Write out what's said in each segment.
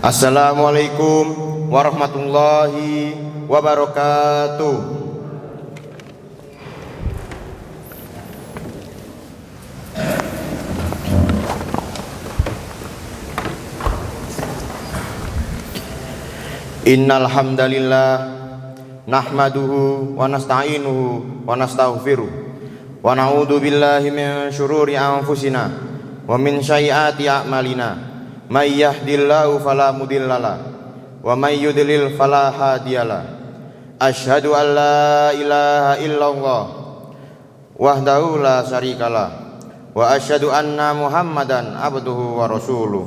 Assalamualaikum warahmatullahi wabarakatuh. Innal hamdalillah nahmaduhu wa nasta'inuhu wa nastaghfiruh wa na'udzu billahi min syururi anfusina wa min sayyiati a'malina. May yahdihillahu fala mudhillalah wa may yudlil fala hadiyalah. Asyhadu an la ilaha illallah wahdahu la syarikalah wa asyhadu anna Muhammadan abduhu wa rasuluh.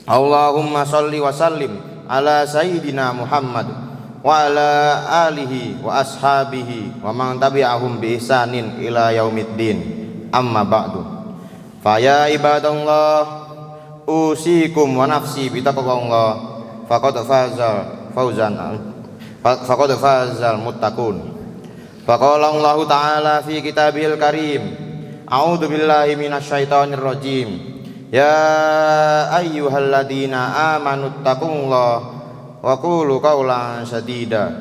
Allahumma shalli wa sallim ala sayyidina Muhammad wa ala alihi wa ashabihi wa man tabi'ahum bi ihsanin ila yaumiddin. Amma ba'du. Fa ya ibadallah, usikum wa nafsi bitaqwallah faqad fazal muttaqun. Faqala Allah Ta'ala fi kitabil karim, a'udzu billahi minasyaitonir rajim. Ya ayyuhalladzina amanu taqullaha wa qulu qawlan sadida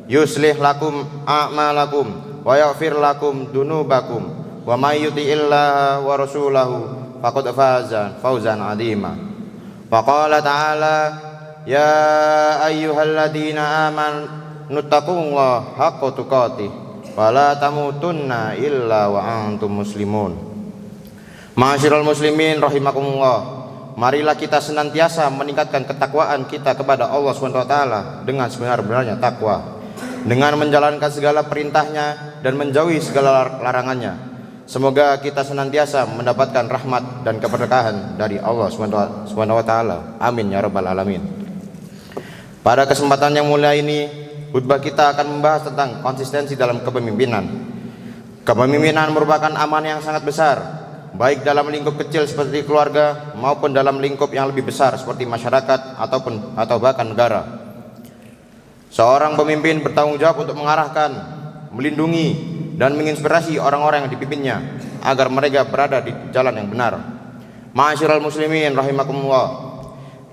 yuslih lakum a'malakum wa yaghfir lakum dunubakum wa may yuti'illaha wa rasulahu faqad faza fawzan 'azima. Faqala ta'ala ya ayyuhalladzina amanu taqullaha haqqa tuqatih wa la tamutunna illa wa antum muslimun. Ma'asyiral muslimin rahimakumullah, marilah kita senantiasa meningkatkan ketakwaan kita kepada Allah SWT dengan sebenar-benarnya takwa, dengan menjalankan segala perintahnya dan menjauhi segala larangannya. Semoga kita senantiasa mendapatkan rahmat dan keberkahan dari Allah SWT. Amin ya rabbal alamin. Pada kesempatan yang mulia ini, khutbah kita akan membahas tentang konsistensi dalam kepemimpinan. Kepemimpinan merupakan amanah yang sangat besar, baik dalam lingkup kecil seperti keluarga maupun dalam lingkup yang lebih besar seperti masyarakat atau bahkan negara. Seorang pemimpin bertanggung jawab untuk mengarahkan, melindungi, dan menginspirasi orang-orang yang dipimpinnya agar mereka berada di jalan yang benar. Ma'asyiral muslimin rahimakumullah,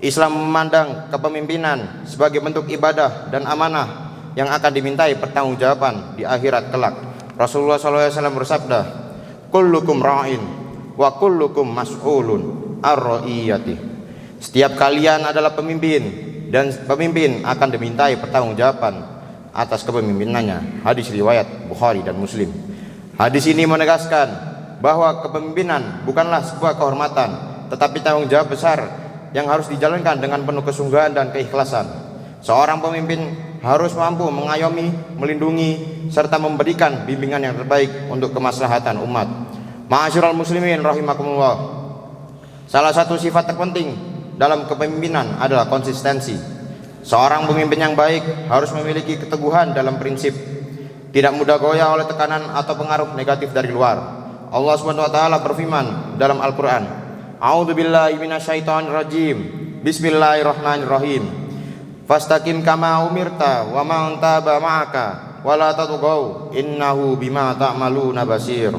Islam memandang kepemimpinan sebagai bentuk ibadah dan amanah yang akan dimintai pertanggungjawaban di akhirat kelak. Rasulullah SAW bersabda, kullukum ra'in wa kullukum mas'ulun ar-ra'iyati. Setiap kalian adalah pemimpin dan pemimpin akan dimintai pertanggungjawaban atas kepemimpinannya. Hadis riwayat Bukhari dan Muslim. Hadis ini menegaskan bahwa kepemimpinan bukanlah sebuah kehormatan, tetapi tanggung jawab besar yang harus dijalankan dengan penuh kesungguhan dan keikhlasan. Seorang pemimpin harus mampu mengayomi, melindungi, serta memberikan bimbingan yang terbaik untuk kemaslahatan umat. Ma'asyiral muslimin rahimakumullah, salah satu sifat terpenting dalam kepemimpinan adalah konsistensi. Seorang pemimpin yang baik harus memiliki keteguhan dalam prinsip, tidak mudah goyah oleh tekanan atau pengaruh negatif dari luar. Allah SWT berfirman dalam Al-Quran, a'udzu billahi minasyaitonir rajim, bismillahirrahmanirrahim, fastaqim kama umirta wa man taba ma'aka wa la tatghaw innahu bima ta'maluna basir.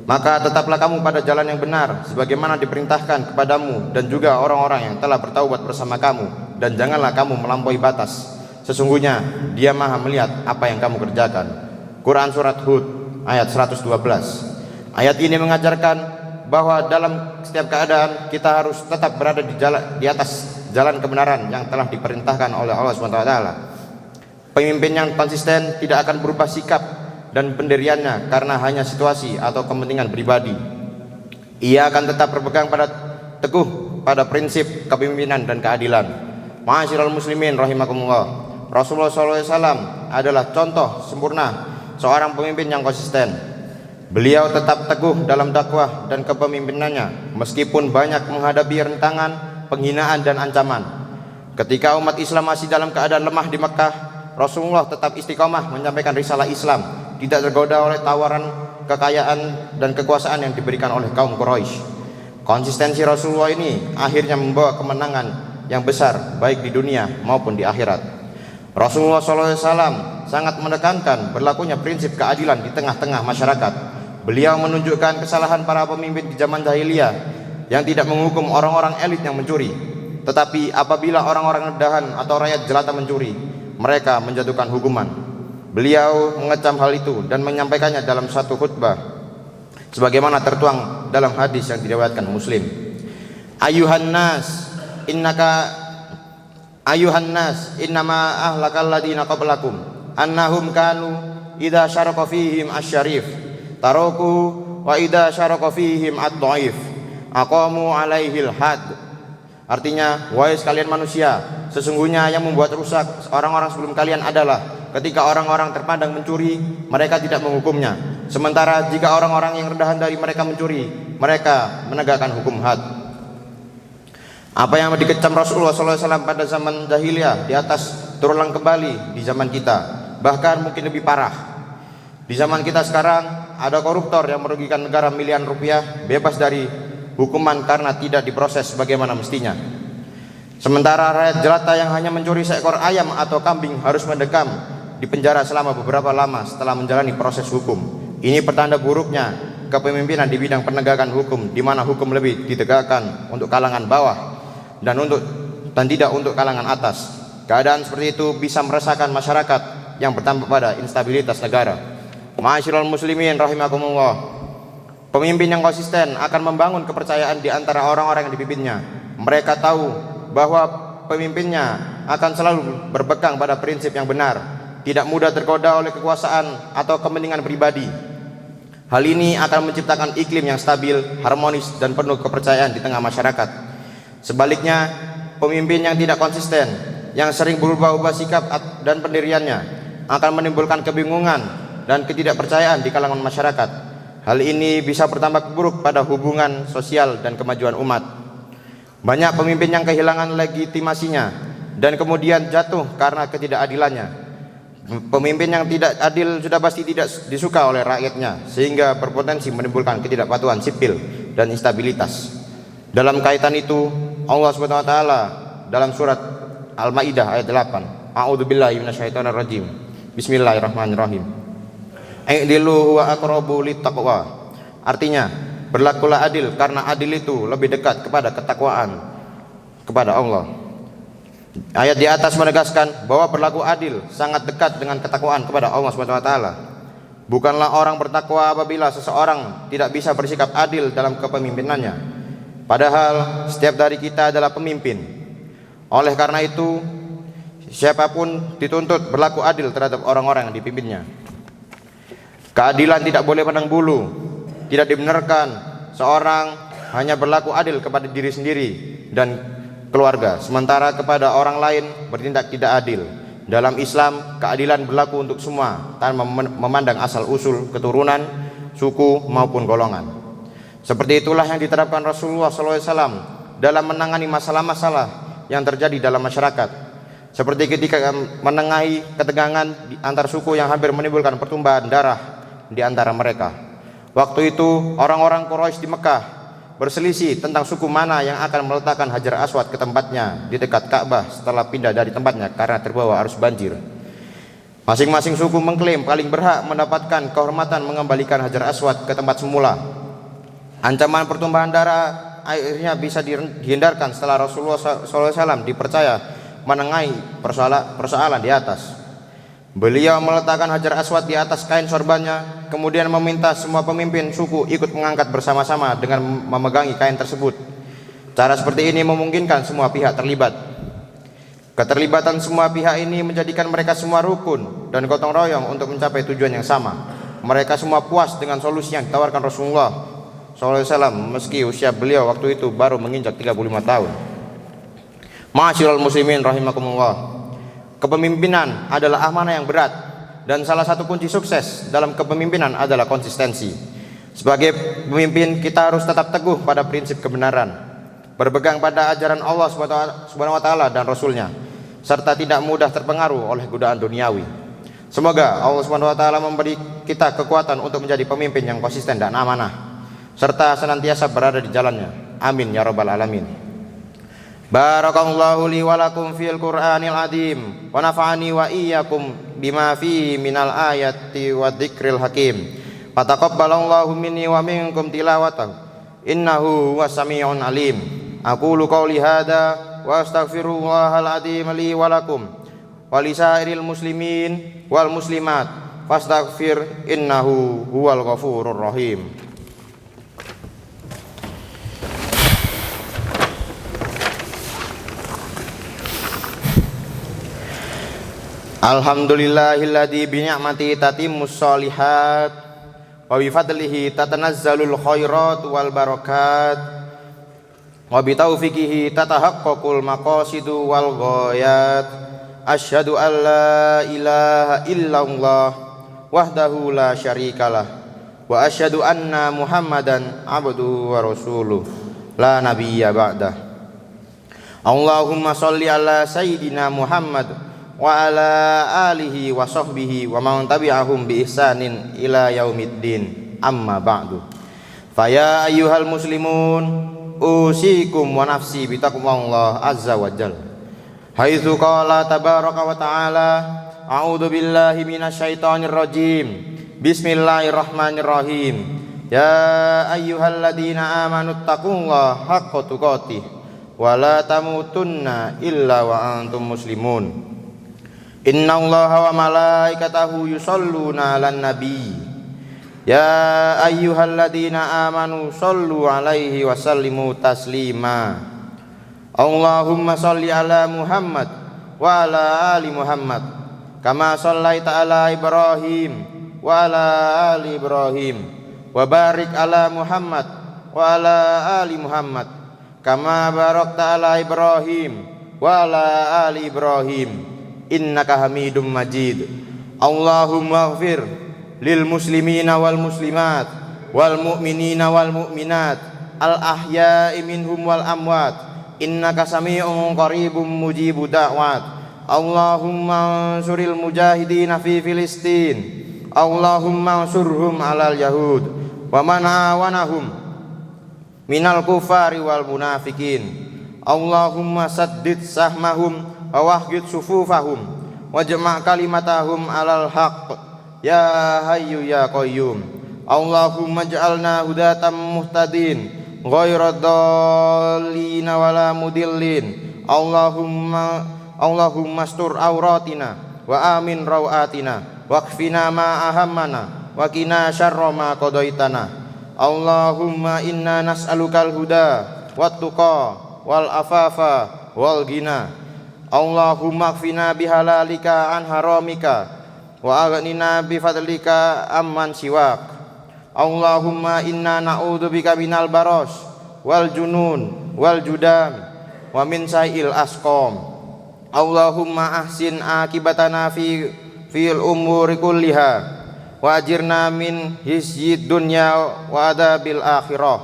Maka tetaplah kamu pada jalan yang benar sebagaimana diperintahkan kepadamu dan juga orang-orang yang telah bertaubat bersama kamu, dan janganlah kamu melampaui batas. Sesungguhnya Dia Maha melihat apa yang kamu kerjakan. Quran surat Hud ayat 112. Ayat ini mengajarkan bahwa dalam setiap keadaan kita harus tetap berada di atas jalan kebenaran yang telah diperintahkan oleh Allah SWT. Pemimpin yang konsisten tidak akan berubah sikap dan pendiriannya karena hanya situasi atau kepentingan pribadi. Ia akan tetap berpegang teguh pada prinsip kepemimpinan dan keadilan. Ma'asyiral muslimin rahimakumullah, Rasulullah SAW adalah contoh sempurna seorang pemimpin yang konsisten. Beliau tetap teguh dalam dakwah dan kepemimpinannya meskipun banyak menghadapi rintangan, penghinaan dan ancaman. Ketika umat Islam masih dalam keadaan lemah di Mekah, Rasulullah tetap istiqomah menyampaikan risalah Islam, tidak tergoda oleh tawaran kekayaan dan kekuasaan yang diberikan oleh kaum Quraisy. Konsistensi Rasulullah ini akhirnya membawa kemenangan yang besar baik di dunia maupun di akhirat. Rasulullah SAW sangat menekankan berlakunya prinsip keadilan di tengah-tengah masyarakat. Beliau menunjukkan kesalahan para pemimpin di zaman jahiliyah yang tidak menghukum orang-orang elit yang mencuri. Tetapi apabila orang-orang rendahan atau rakyat jelata mencuri, mereka menjatuhkan hukuman. Beliau mengecam hal itu dan menyampaikannya dalam satu khutbah sebagaimana tertuang dalam hadis yang diriwayatkan Muslim. Ayuhan nas innama ahlakal ladina qablakum annahum kanu idza syaraka fihim asy-syarif taraku wa idza syaraka fihim ad-dhaif aqamu alaihil had. Artinya, wahai sekalian manusia, sesungguhnya yang membuat rusak orang-orang sebelum kalian adalah ketika orang-orang terpandang mencuri, mereka tidak menghukumnya. Sementara jika orang-orang yang rendahan dari mereka mencuri, mereka menegakkan hukum had. Apa yang dikecam Rasulullah SAW pada zaman jahiliyah di atas terulang kembali di zaman kita, bahkan mungkin lebih parah. Di zaman kita sekarang ada koruptor yang merugikan negara miliaran rupiah bebas dari hukuman karena tidak diproses sebagaimana mestinya. Sementara rakyat jelata yang hanya mencuri seekor ayam atau kambing harus mendekam di penjara selama beberapa lama setelah menjalani proses hukum. Ini pertanda buruknya kepemimpinan di bidang penegakan hukum, di mana hukum lebih ditegakkan untuk kalangan bawah dan tidak untuk kalangan atas. Keadaan seperti itu bisa meresahkan masyarakat yang bertambah pada instabilitas negara. Ma'asyiral muslimin rahimakumullah. Pemimpin yang konsisten akan membangun kepercayaan di antara orang-orang yang dipimpinnya. Mereka tahu bahwa pemimpinnya akan selalu berpegang pada prinsip yang benar, tidak mudah tergoda oleh kekuasaan atau kepentingan pribadi. Hal ini akan menciptakan iklim yang stabil, harmonis, dan penuh kepercayaan di tengah masyarakat. Sebaliknya, pemimpin yang tidak konsisten, yang sering berubah-ubah sikap dan pendiriannya, akan menimbulkan kebingungan dan ketidakpercayaan di kalangan masyarakat. Hal ini bisa bertambah buruk pada hubungan sosial dan kemajuan umat. Banyak pemimpin yang kehilangan legitimasinya dan kemudian jatuh karena ketidakadilannya. Pemimpin yang tidak adil sudah pasti tidak disuka oleh rakyatnya, sehingga berpotensi menimbulkan ketidakpatuhan sipil dan instabilitas. Dalam kaitan itu, Allah Subhanahu wa taala dalam surat Al-Maidah ayat 8, A'udzubillahi minasyaitonirrajim. Bismillahirrahmanirrahim. I'dilu huwa aqrabu littaqwa. Artinya, berlakulah adil karena adil itu lebih dekat kepada ketakwaan kepada Allah. Ayat di atas menegaskan bahwa berlaku adil sangat dekat dengan ketakwaan kepada Allah Subhanahu wa taala. Bukanlah orang bertakwa apabila seseorang tidak bisa bersikap adil dalam kepemimpinannya. Padahal setiap dari kita adalah pemimpin. Oleh karena itu, siapapun dituntut berlaku adil terhadap orang-orang yang dipimpinnya. Keadilan tidak boleh pandang bulu. Tidak dibenarkan seorang hanya berlaku adil kepada diri sendiri dan keluarga, sementara kepada orang lain bertindak tidak adil. Dalam Islam, keadilan berlaku untuk semua tanpa memandang asal-usul, keturunan, suku maupun golongan. Seperti itulah yang diterapkan Rasulullah SAW dalam menangani masalah-masalah yang terjadi dalam masyarakat. Seperti ketika menengahi ketegangan antar suku yang hampir menimbulkan pertumpahan darah di antara mereka. Waktu itu orang-orang Quraisy di Mekah berselisih tentang suku mana yang akan meletakkan Hajar Aswad ke tempatnya di dekat Ka'bah setelah pindah dari tempatnya karena terbawa arus banjir. Masing-masing suku mengklaim paling berhak mendapatkan kehormatan mengembalikan Hajar Aswad ke tempat semula. Ancaman pertumpahan darah akhirnya bisa dihindarkan setelah Rasulullah SAW dipercaya menengahi persoalan di atas. Beliau meletakkan Hajar Aswad di atas kain sorbannya, kemudian meminta semua pemimpin suku ikut mengangkat bersama-sama dengan memegangi kain tersebut. Cara seperti ini memungkinkan semua pihak terlibat. Keterlibatan semua pihak ini menjadikan mereka semua rukun dan gotong royong untuk mencapai tujuan yang sama. Mereka semua puas dengan solusi yang ditawarkan Rasulullah SAW meski usia beliau waktu itu baru menginjak 35 tahun. Ma'asyiral muslimin rahimakumullah. Kepemimpinan adalah amanah yang berat dan salah satu kunci sukses dalam kepemimpinan adalah konsistensi. Sebagai pemimpin kita harus tetap teguh pada prinsip kebenaran, berpegang pada ajaran Allah Subhanahu wa taala dan Rasulnya, serta tidak mudah terpengaruh oleh godaan duniawi. Semoga Allah Subhanahu wa taala memberi kita kekuatan untuk menjadi pemimpin yang konsisten dan amanah, serta senantiasa berada di jalannya. Amin ya rabbal alamin. Barakallahu li wa lakum fil Qur'anil azim wa nafa'ani wa iyyakum bima fihi minal ayati wa dzikril hakim. Fataqabbalallahu minni wa minkum tilawatahu innahu huwas samii'un alim. Aqulu qouli hadza wa wa astaghfirullahal adzim li wa lakum wa lisairil muslimin wal muslimat fastaghfir innahu huwal ghafurur rahim. Alhamdulillahilladzi bi ni'matihi tatimmus sholihat wa bi fadlihi tatanazzalul khairat wal barakat wa bi taufiqihi tatahaqqaqul maqasidu wal ghayat. Asyhadu an la ilaha illallah wahdahu la syarikalah wa asyhadu anna Muhammadan abduhu wa rasuluh la nabiyya ba'dah. Allahumma sholli ala sayyidina Muhammad wa ala alihi wa sahbihi wa man tabi'ahum bi ihsanin ila yaumiddin, amma ba'du. Faya ayyuhal muslimun usikum wa nafsi bi taqwallah azza wa jalla. Haitsu qala tabaraka wa ta'ala a'udzu billahi minasyaitonir rajim. Bismillahirrahmanirrahim. Ya ayyuhalladzina amanu taqullaha haqqa tuqatih wa la tamutunna illa wa antum muslimun. Innallaha wa malaikatahu yusholluna 'alan nabi. Ya ayyuhalladzina amanu shollu 'alaihi wa sallimu taslima. Allahumma sholli ala Muhammad wa ala ali Muhammad kama shallaita ala Ibrahim wa ala ali Ibrahim wa barik ala Muhammad wa ala ali Muhammad kama barakta ala Ibrahim wa ala ali Ibrahim innaka hamidum majid. Allahumma ighfir lil muslimina wal muslimat wal mu'minina wal mu'minat al ahya'i minhum wal amwat innaka sami'un qaribum mujibu da'wat. Allahumma ansuril mujahidina fi Filistin. Allahumma ansurhum alal yahud wa man awanahum minal kufari wal munafikin. Allahumma saddid sahmahum wa wahgid sufufahum wajma' kalimatahum alal haqq ya hayyu ya qayyum. Allahumma ij'alna hudatan muhtadin ghaira dhallina wala mudillin. Allahumma astur auratina wa amin rawatina waqfina ma ahammana wa qina syarra ma qadaitana. Allahumma inna nas'alukal huda wat tuqa wal afafa wal ghina. Allahumma kfina bihalalika an haramika wa aghnina bifadlika amman siwak. Allahumma inna na'udzubika minal baros wal junun wal judam wa min sa'il asqam. Allahumma ahsin akibatana fil umuri kulliha wa ajirna min hisyid dunya wa adabil akhirah.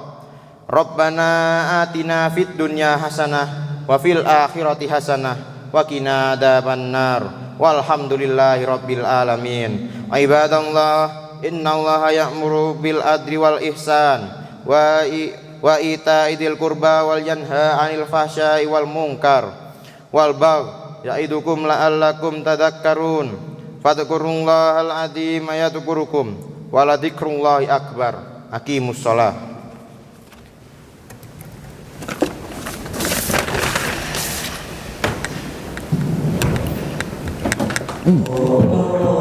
Rabbana atina fid dunya hasanah wa fil akhirati hasanah wa qina adzabannar. Walhamdulillahi rabbil alamin. Ibadallah, innallaha ya'muru bil adli wal ihsan wa ita'idil qurba wal yanha 'anil fahsya'i wal munkar wal bagh ya'idukum la'allakum tadhakkarun. Fadhkurullahal adzim yadhkurukum wa la dzikrullahi akbar. Aqimus shalah. Oh